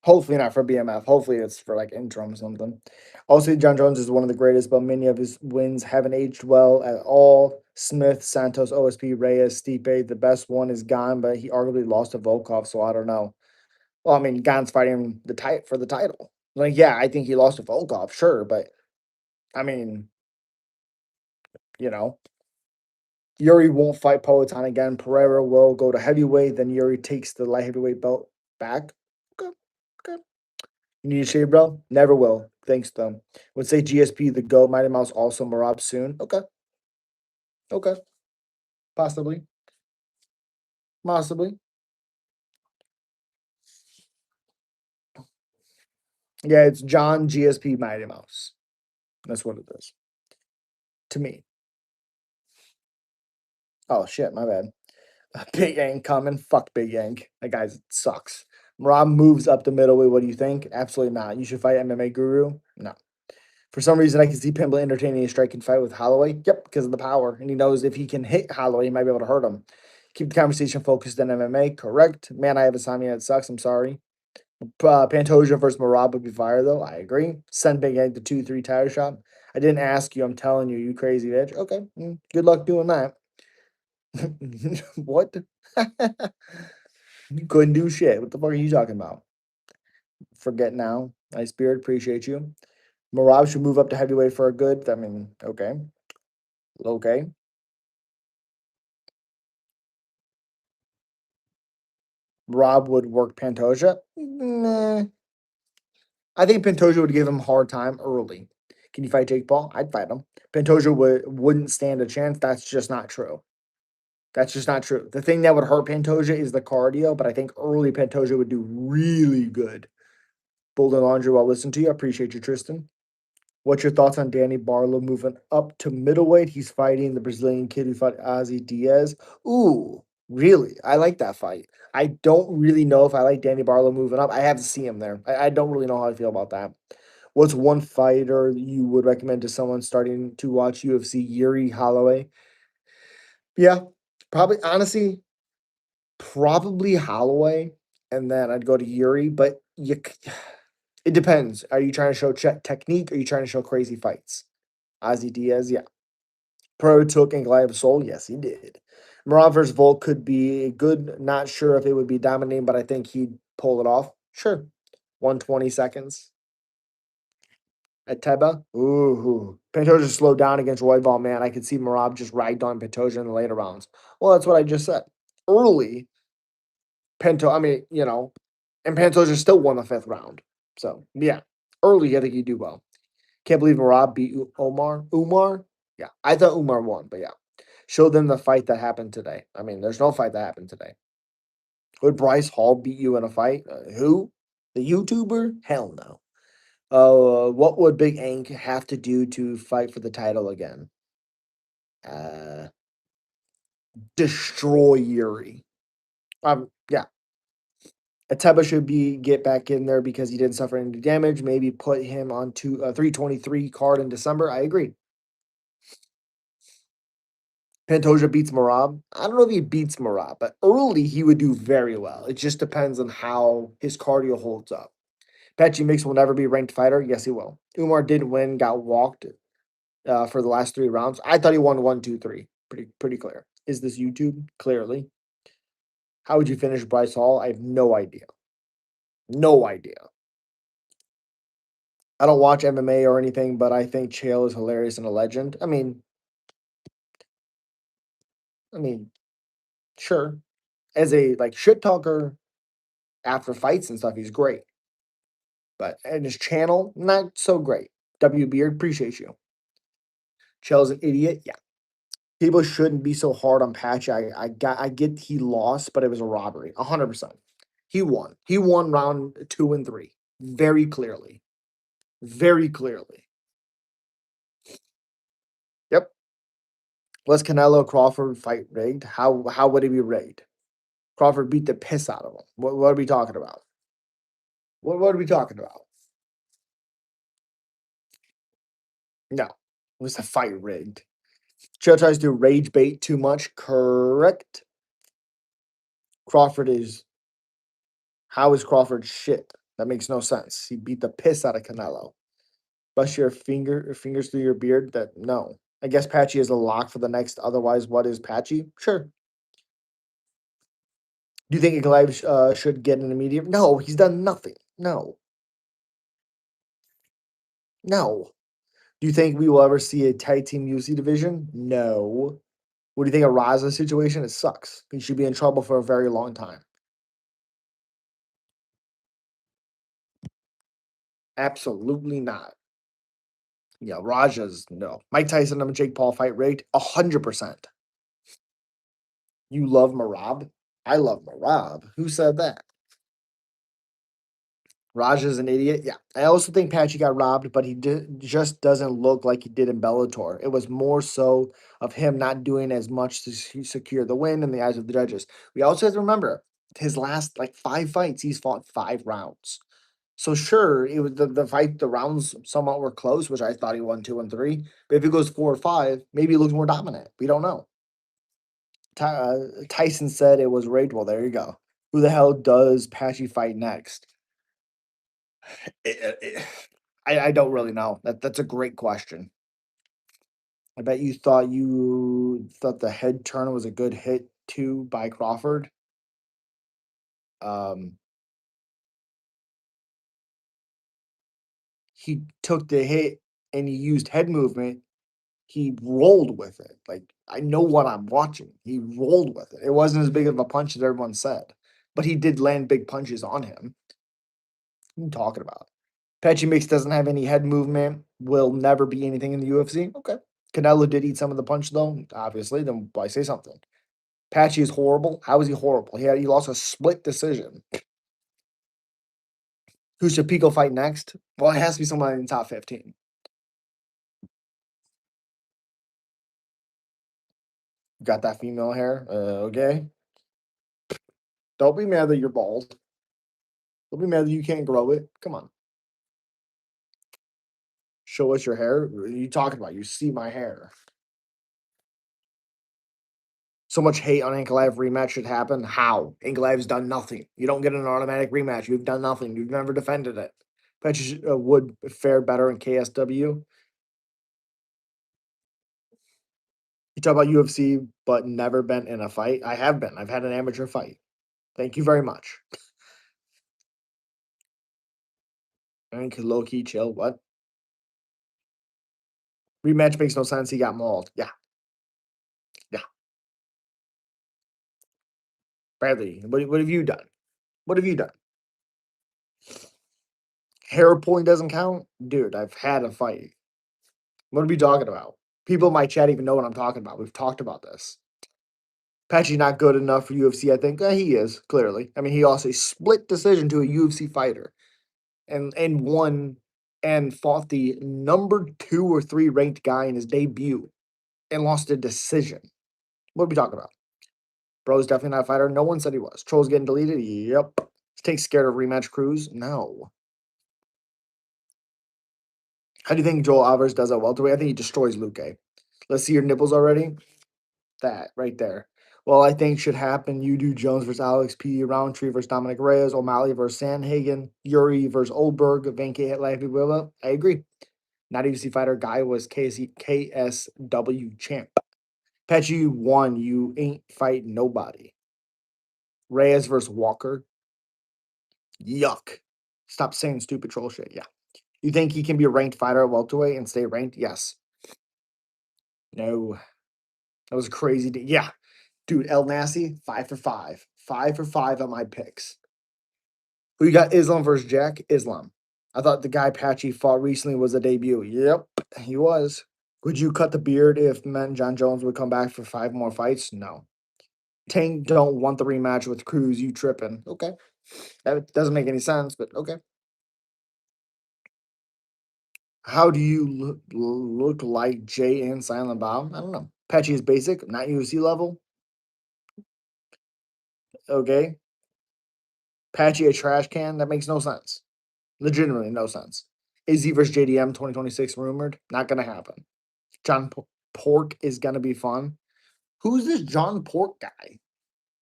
Hopefully not for BMF. Hopefully it's for like interim or something. Also, John Jones is one of the greatest, but many of his wins haven't aged well at all. Smith, Santos, OSP, Reyes, Stipe. The best one is Gone, but he arguably lost to Volkov, so I don't know. Well, I mean, Gone's fighting for the title. Like, yeah, I think he lost to Volkov, sure, but I mean, you know, Yuri won't fight Poetan again. Pereira will go to heavyweight. Then Yuri takes the light heavyweight belt back. Okay. Okay. You need a shave, bro? Never will. Thanks, though. Would say GSP, the GOAT, Mighty Mouse, also Marab soon. Okay. Okay. Possibly. Possibly. Yeah, it's John GSP Mighty Mouse. That's what it is. To me. Oh, shit. My bad. Big Yank coming. Fuck Big Yank. That guy sucks. Rob moves up the middleweight. What do you think? Absolutely not. You should fight MMA Guru. No. For some reason, I can see Pimble entertaining a striking fight with Holloway. Yep, because of the power. And he knows if he can hit Holloway, he might be able to hurt him. Keep the conversation focused on MMA. Correct. Man, I have a Samia. It sucks. I'm sorry. Pantoja versus Marab would be fire, though. I agree. Send Big Egg to 2-3 tire shop. I didn't ask you. I'm telling you, you crazy bitch. Okay. Good luck doing that. What? You couldn't do shit. What the fuck are you talking about? Forget now. Nice beard. Appreciate you. Marab should move up to heavyweight for a good. I mean, okay. Okay. Rob would work Pantoja. Nah. I think Pantoja would give him a hard time early. Can you fight Jake Paul? I'd fight him. Pantoja wouldn't stand a chance. That's just not true. That's just not true. The thing that would hurt Pantoja is the cardio, but I think early Pantoja would do really good. Bold and Laundry, well, listen to you. I appreciate you, Tristan. What's your thoughts on Danny Barlow moving up to middleweight? He's fighting the Brazilian kid who fought Ozzy Diaz. Ooh, really? I like that fight. I don't really know if I like Danny Barlow moving up. I have to see him there. I don't really know how I feel about that. What's one fighter you would recommend to someone starting to watch UFC? Yuri Holloway. Yeah, probably. Honestly, probably Holloway, and then I'd go to Yuri. But it depends. Are you trying to show technique? Or are you trying to show crazy fights? Ozzy Diaz, yeah. Pro took and Glaive Soul, yes, he did. Marab versus Volk could be good. Not sure if it would be dominating, but I think he'd pull it off. Sure. 120 seconds. At Teba, ooh. Pantoja slowed down against Royval, man. I could see Marab just ragged on Pantoja in the later rounds. Well, that's what I just said. Early, I mean, and Pantoja still won the fifth round. So, yeah. Early, I think he'd do well. Can't believe Marab beat Omar. Umar? Yeah. I thought Umar won, but yeah. Show them the fight that happened today. I mean, there's no fight that happened today. Would Bryce Hall beat you in a fight? Who? The YouTuber? Hell no. What would Big Ank have to do to fight for the title again? Uh, destroy Yuri. Yeah. Ateba should be get back in there because he didn't suffer any damage. Maybe put him on 323 card in December. I agree. Pantoja beats Marab. I don't know if he beats Marab, but early he would do very well. It just depends on how his cardio holds up. Petchy Mix will never be a ranked fighter. Yes, he will. Umar did win, got walked for the last 3 rounds. I thought he won 1, 2, 3. Pretty clear. Is this YouTube? Clearly. How would you finish Bryce Hall? I have no idea. No idea. I don't watch MMA or anything, but I think Chael is hilarious and a legend. I mean, sure. As a like shit talker after fights and stuff, he's great. But in his channel, not so great. W Beard, appreciate you. Chael's an idiot. Yeah. People shouldn't be so hard on Patch. I get he lost, but it was a robbery. 100%. He won. He won round 2 and 3. Very clearly. Very clearly. Yep. Was Canelo Crawford fight rigged? How would it be rigged? Crawford beat the piss out of him. What are we talking about? What are we talking about? No. Was the fight rigged? Chael tries to rage bait too much. Correct. Crawford is How is Crawford shit? That makes no sense. He beat the piss out of Canelo. Brush your fingers through your beard. That no. I guess Patchy is a lock for the next. Otherwise, what is Patchy? Sure. Do you think Ankalaev should get an immediate? No, he's done nothing. No, no. Do you think we will ever see a tag team UFC division? No. What do you think of Raza's situation? It sucks. He should be in trouble for a very long time. Absolutely not. Yeah, Raja's no. Mike Tyson and Jake Paul fight rigged. 100%. You love Marab? I love Marab. Who said that? Raja's an idiot. Yeah. I also think Patchy got robbed, but just doesn't look like he did in Bellator. It was more so of him not doing as much to secure the win in the eyes of the judges. We also have to remember his last like 5 fights, he's fought 5 rounds. So sure, it was the rounds somewhat were close, which I thought he won 2 and 3. But if he goes 4 or 5, maybe he looks more dominant. We don't know. Tyson said it was rigged. Well, there you go. Who the hell does Patchy fight next? Eh, eh, I don't really know. That's a great question. I bet you thought the head turn was a good hit too by Crawford. Um, he took the hit and he used head movement. He rolled with it. Like I know what I'm watching. He rolled with it. It wasn't as big of a punch as everyone said, but he did land big punches on him. What are you talking about? Patchy Mix doesn't have any head movement, will never be anything in the UFC. Okay. Canelo did eat some of the punch though, obviously. Then why say something? Patchy is horrible. How is he horrible? He lost a split decision. Who should Pico fight next? Well, it has to be someone in the top 15. Got that female hair? Okay. Don't be mad that you're bald. Don't be mad that you can't grow it. Come on. Show us your hair. What are you talking about? You see my hair. So much hate on Ankalaev rematch should happen. How? Ankalaev's done nothing. You don't get an automatic rematch. You've done nothing. You've never defended it. Petch would fare better in KSW. You talk about UFC, but never been in a fight. I have been. I've had an amateur fight. Thank you very much. I think low key chill. What? Rematch makes no sense. He got mauled. Yeah. Yeah. Bradley, what have you done? What have you done? Hair pulling doesn't count? Dude, I've had a fight. What are we talking about? People in my chat even know what I'm talking about. We've talked about this. Patchy's not good enough for UFC, I think. He is, clearly. I mean, he lost a split decision to a UFC fighter and won and fought the number 2 or 3 ranked guy in his debut and lost a decision. What are we talking about? Bro's definitely not a fighter. No one said he was. Trolls getting deleted? Yep. Take scared of rematch Cruz? No. How do you think Joel Alvarez does at welterweight? I think he destroys Luque. Let's see your nipples already. That right there. Well, I think should happen. You do Jones versus Alex P. Roundtree versus Dominic Reyes. O'Malley versus Sandhagen. Yuri versus Oldberg. Van K. Blah. I agree. Not UFC fighter guy was KSW champ. Patchy, you won. You ain't fight nobody. Reyes versus Walker. Yuck. Stop saying stupid troll shit. Yeah. You think he can be a ranked fighter at welterweight and stay ranked? Yes. No. That was crazy. Yeah. Dude, El Nasi, 5 for 5. 5 for 5 on my picks. Who you got? Islam versus Jack? Islam. I thought the guy Patchy fought recently was a debut. Yep, he was. Would you cut the beard if meant John Jones would come back for 5 more fights? No. Tank don't want the rematch with Cruz. You tripping. Okay. That doesn't make any sense, but okay. How do you look like Jay and Silent Bob? I don't know. Patchy is basic, not UFC level. Okay. Patchy a trash can? That makes no sense. Legitimately no sense. Izzy versus JDM 2026 rumored? Not gonna happen. John Pork is gonna be fun. Who's this John Pork guy?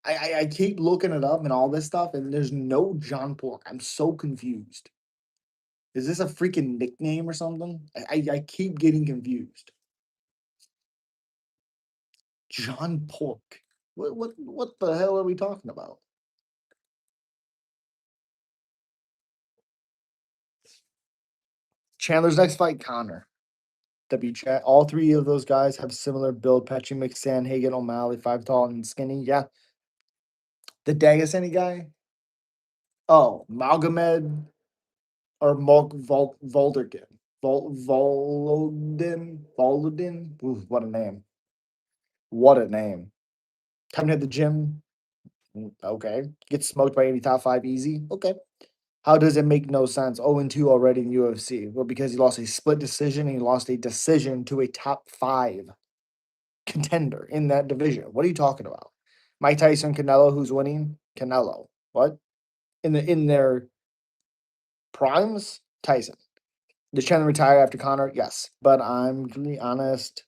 I keep looking it up and all this stuff, and there's no John Pork. I'm so confused. Is this a freaking nickname or something? I keep getting confused. John Pork. What the hell are we talking about? Chandler's next fight, Connor. W chat. All three of those guys have similar build. Patchy McStan, Hagen, O'Malley, 5 tall and skinny. Yeah. The Dagasani guy? Oh, Malgamed or Volderkin. Volodin? Ooh, what a name. What a name. Coming to the gym. Okay. Get smoked by any top 5 easy. Okay. How does it make no sense? 0-2 already in UFC. Well, because he lost a split decision and he lost a decision to a top 5 contender in that division. What are you talking about? Mike Tyson, Canelo, who's winning? Canelo. What? In their primes? Tyson. Does Chandler retire after Connor? Yes. But I'm to be honest,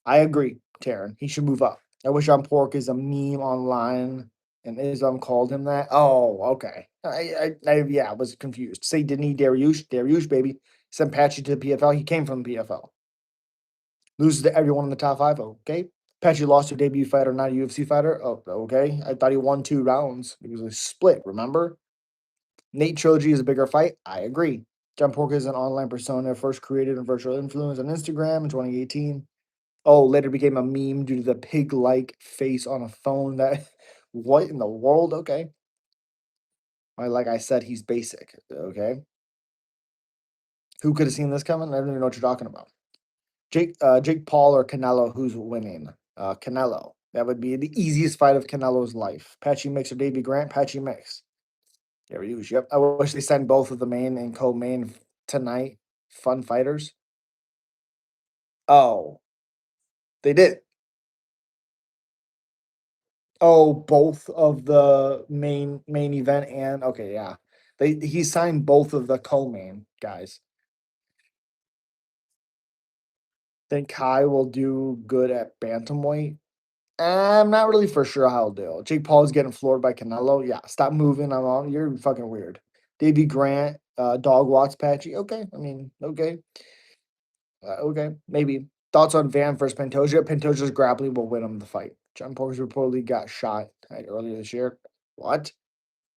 I agree, Taryn. He should move up. I wish on Pork is a meme online and Islam called him that. Oh, okay. Yeah, I was confused. Say Denis Dariush, Dariush, baby. Sent Patchy to the PFL. He came from the PFL. Loses to everyone in the top 5. Okay. Patchy lost to a debut fighter, not a UFC fighter. Oh, okay. I thought he won 2 rounds. It was a split, remember? Nate Trilogy is a bigger fight. I agree. John Pork is an online persona, first created in virtual influence on Instagram in 2018. Oh, later became a meme due to the pig-like face on a phone. That what in the world? Okay. Like I said, he's basic. Okay. Who could have seen this coming? I don't even know what you're talking about. Jake Paul or Canelo, who's winning? Canelo. That would be the easiest fight of Canelo's life. Patchy Mix or Davey Grant? Patchy Mix. There he is. Yep. I wish they sent both of the main and co-main tonight. Fun fighters. Oh, they did. Oh, both of the main event and okay, yeah. He signed both of the co-main guys. Think Kai will do good at bantamweight. I'm not really for sure how he'll do. Jake Paul is getting floored by Canelo. Yeah, stop moving. I'm on. You're fucking weird. Davey Grant, Dog Watts Patchy. Okay, I mean, okay, okay, maybe. Thoughts on Van versus Pantoja? Pantoja's grappling will win him the fight. John Porkins reportedly got shot earlier this year. What?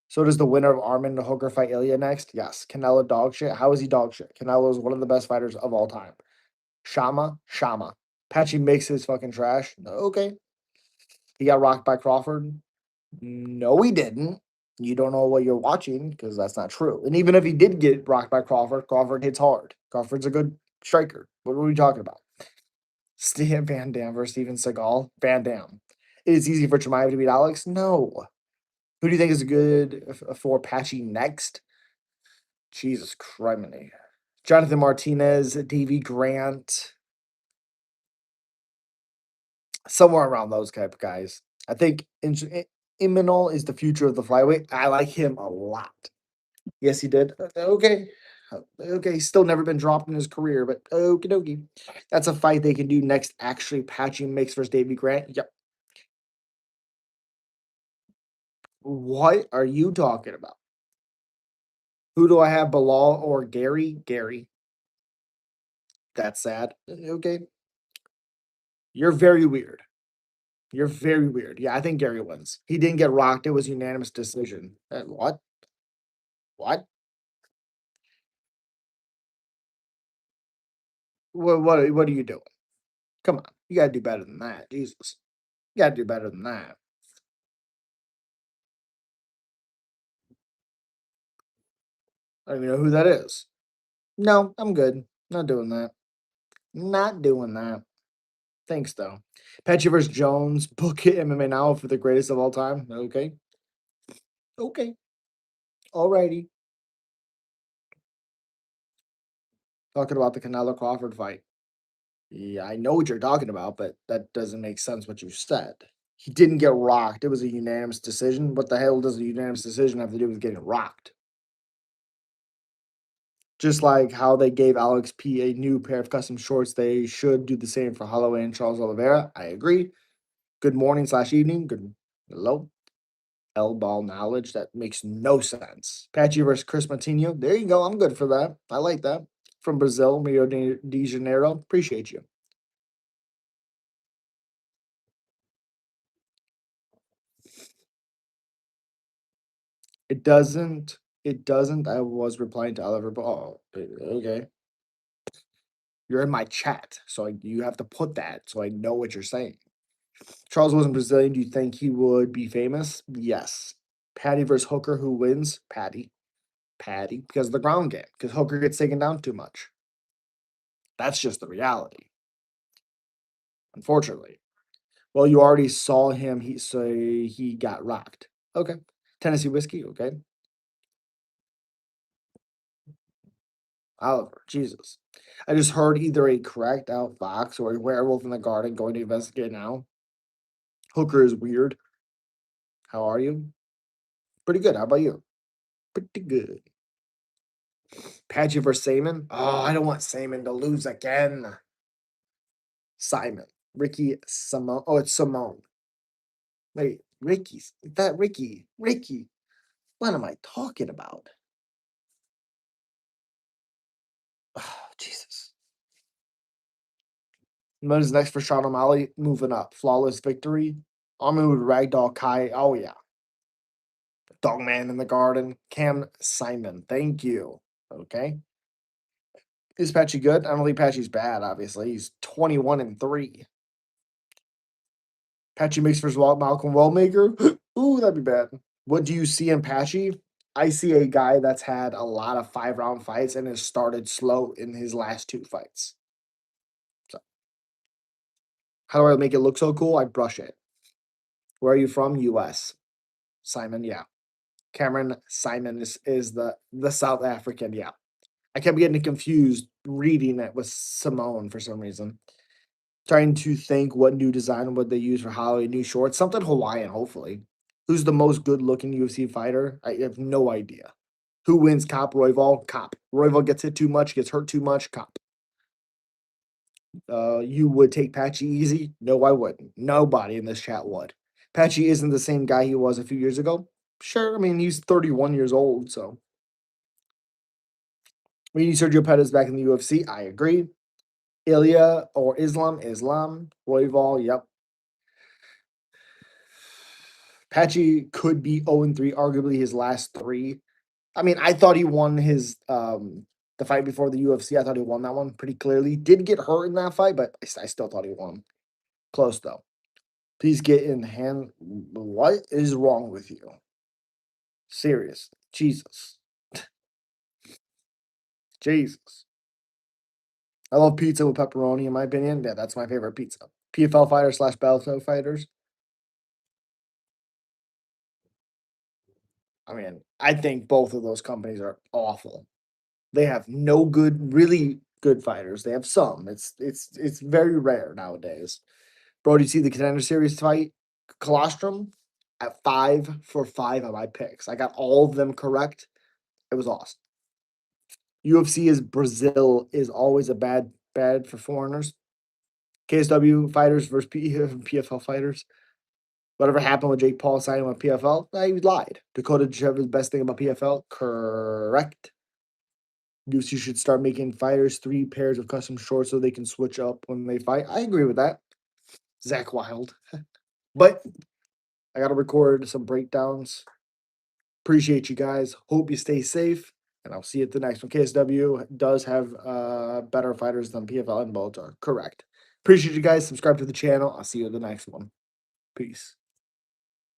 So does the winner of Armin the Hooker fight Ilya next? Yes. Canelo dog shit. How is he dog shit? Canelo is one of the best fighters of all time. Shama. Patchy makes his fucking trash. Okay. He got rocked by Crawford. No, he didn't. You don't know what you're watching because that's not true. And even if he did get rocked by Crawford, Crawford hits hard. Crawford's a good striker. What are we talking about? Steve Van Dam versus Steven Seagal. Van Dam. It is easy for Chimaev to beat Alex. No. Who do you think is good for Patchy next? Jesus Christ. Jonathan Martinez, Davey Grant, somewhere around those type of guys. I think Imanol is the future of the flyweight. I like him a lot. Yes, he did. Okay. Okay, still never been dropped in his career, but okie dokie. That's a fight they can do next. Actually, Patchy Mix versus Davey Grant. Yep. What are you talking about? Who do I have, Bilal or Gary? Gary. That's sad. Okay. You're very weird. You're very weird. Yeah, I think Gary wins. He didn't get rocked. It was unanimous decision. What? What? What are you doing? Come on. You gotta do better than that. Jesus. You gotta do better than that. I don't even know who that is. No, I'm good. Not doing that. Not doing that. Thanks though. Petchy versus Jones. Book it MMA now for the greatest of all time. Okay. Okay. Alrighty. Talking about the Canelo Crawford fight. Yeah, I know what you're talking about, but that doesn't make sense what you said. He didn't get rocked. It was a unanimous decision. What the hell does a unanimous decision have to do with getting rocked? Just like how they gave Alex P a new pair of custom shorts, they should do the same for Holloway and Charles Oliveira. I agree. Good morning slash evening. Good hello. L ball knowledge. That makes no sense. Patchy versus Chris Martino. There you go. I'm good for that. I like that. From Brazil, Rio de Janeiro. Appreciate you. It doesn't. It doesn't. I was replying to Oliver, but oh, okay. You're in my chat, so you have to put that so I know what you're saying. Charles wasn't Brazilian. Do you think he would be famous? Yes. Patty versus Hooker. Who wins? Patty. Patty. Because of the ground game. Because Hooker gets taken down too much. That's just the reality, unfortunately. Well, you already saw him. He got rocked. Okay. Tennessee whiskey. Okay. Oliver. Jesus. I just heard either a cracked out fox or a werewolf in the garden going to investigate now. Hooker is weird. How are you? Pretty good. How about you? Pretty good. Patchy versus Simon. Oh, I don't want Simon to lose again. Simon. Ricky Simone. Oh, it's Simone. Wait, Ricky's. Is that Ricky? Ricky. What am I talking about? Oh, Jesus. What is next for Sean O'Malley? Moving up. Flawless victory. Armin with Ragdoll Kai. Oh, yeah. Dogman in the Garden. Cam Simon. Thank you. Okay. Is Patchy good? I don't think Patchy's bad, obviously. He's 21-3. Patchy makes versus Malcolm Wellmaker. Ooh, that'd be bad. What do you see in Patchy? I see a guy that's had a lot of 5-round fights and has started slow in his last two fights. So, how do I make it look so cool? I brush it. Where are you from? US. Simon, yeah. Cameron Simon is the South African, yeah. I kept getting confused reading it with Simone for some reason. Trying to think what new design would they use for Halloween new shorts. Something Hawaiian, hopefully. Who's the most good looking UFC fighter? I have no idea. Who wins Cop Royval? Cop. Royval gets hit too much, gets hurt too much. Cop. You would take Patchy easy? No, I wouldn't. Nobody in this chat would. Patchy isn't the same guy he was a few years ago. Sure, I mean he's 31 years old, so we need Sergio Pettis back in the UFC. I agree. Ilya or Islam, Royval, yep. Patchy could be 0-3, arguably his last three. I mean, I thought he won his the fight before the UFC. I thought he won that one pretty clearly. Did get hurt in that fight, but I still thought he won. Close though. Please get in hand. What is wrong with you? Seriously. Jesus. Jesus. I love pizza with pepperoni, in my opinion. Yeah, that's my favorite pizza. PFL fighters slash Bellator fighters. I mean, I think both of those companies are awful. They have no good, really good fighters. They have some. It's very rare nowadays. Bro, do you see the contender series fight? Colostrum at 5 for 5 on my picks. I got all of them correct. It was awesome. UFC is Brazil is always a bad for foreigners. KSW fighters versus PFL fighters. Whatever happened with Jake Paul signing with PFL? He lied. Dakota Shev's best thing about PFL? Correct. UFC should start making fighters 3 pairs of custom shorts so they can switch up when they fight. I agree with that. Zach Wild. But I got to record some breakdowns. Appreciate you guys. Hope you stay safe. And I'll see you at the next one. KSW does have better fighters than PFL and Bellator. Correct. Appreciate you guys. Subscribe to the channel. I'll see you at the next one. Peace.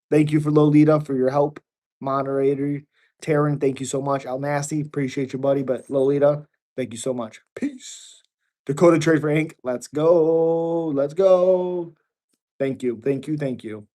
Thank you for Lolita for your help. Moderator. Taryn, thank you so much. Al Nasty, appreciate you, buddy. But Lolita, thank you so much. Peace. Dakota Trade for Inc. Let's go. Let's go. Thank you. Thank you. Thank you.